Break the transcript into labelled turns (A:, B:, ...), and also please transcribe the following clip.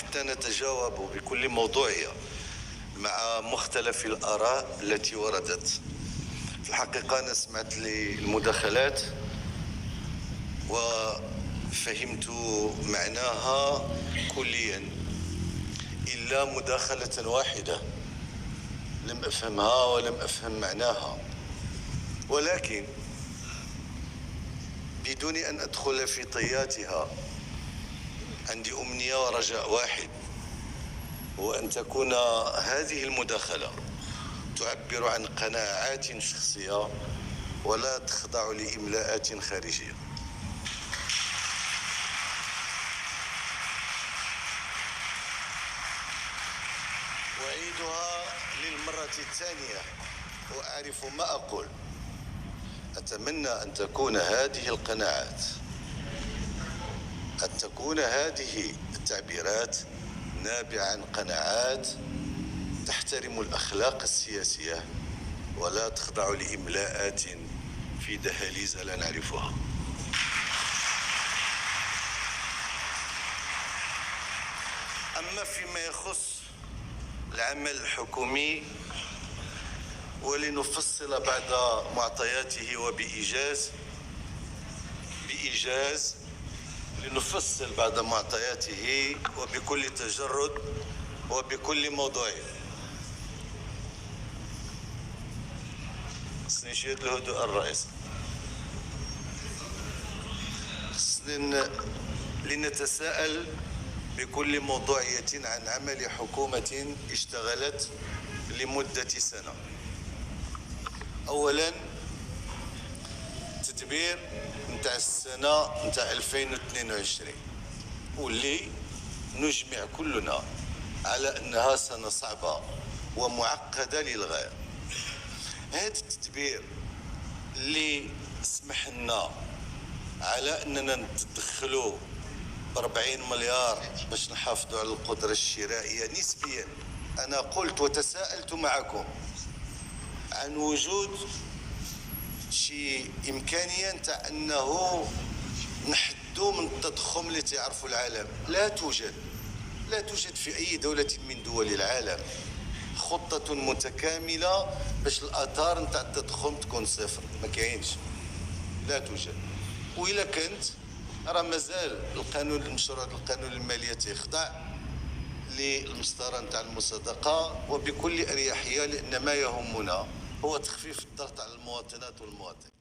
A: حتى نتجاوب بكل موضوعية مع مختلف الآراء التي وردت. في الحقيقة أنا سمعت المداخلات وفهمت معناها كليا إلا مداخلة واحدة لم أفهمها ولم أفهم معناها، ولكن بدون أن أدخل في طياتها عندي أمنية ورجاء واحد، هو أن تكون هذه المداخلة تعبر عن قناعات شخصية ولا تخضع لإملاءات خارجية. أعيدها للمرة الثانية وأعرف ما أقول. أتمنى أن تكون هذه القناعات، أن تكون هذه التعبيرات نابعة عن قناعات تحترم الأخلاق السياسية ولا تخضع لإملاءات في دهاليز لا نعرفها. أما فيما يخص العمل الحكومي ولنفصل بعض معطياته وبإيجاز لنفصل بعض معطياته وبكل تجرد وبكل موضوعية. خصني نشيد الهدوء الرئيس. لنتساءل بكل موضوعية عن عمل حكومة اشتغلت لمدة سنة. أولا تدبير نتاع السنة نتاع 2022 واللي نجمع كلنا على أنها سنة صعبة ومعقدة للغاية. هذا التدبير اللي سمح لنا على أننا نتدخلوا ب40 مليار باش نحافظوا على القدرة الشرائية نسبيا. أنا قلت وتساءلت معكم عن وجود شي إمكانية نتاع أنه نحدوا من التضخم اللي تعرفوا العالم. لا توجد في أي دولة من دول العالم خطة متكاملة باش الآثار نتاع التضخم تكون صفر. ما كاينش، لا توجد. وإلا كنت راه مازال القانون المشروع القانون المالية تخضع للمسطرة نتاع المصادقة وبكل أريحية، لأن ما يهمنا هو تخفيف الضغط على المواطنات والمواطنين.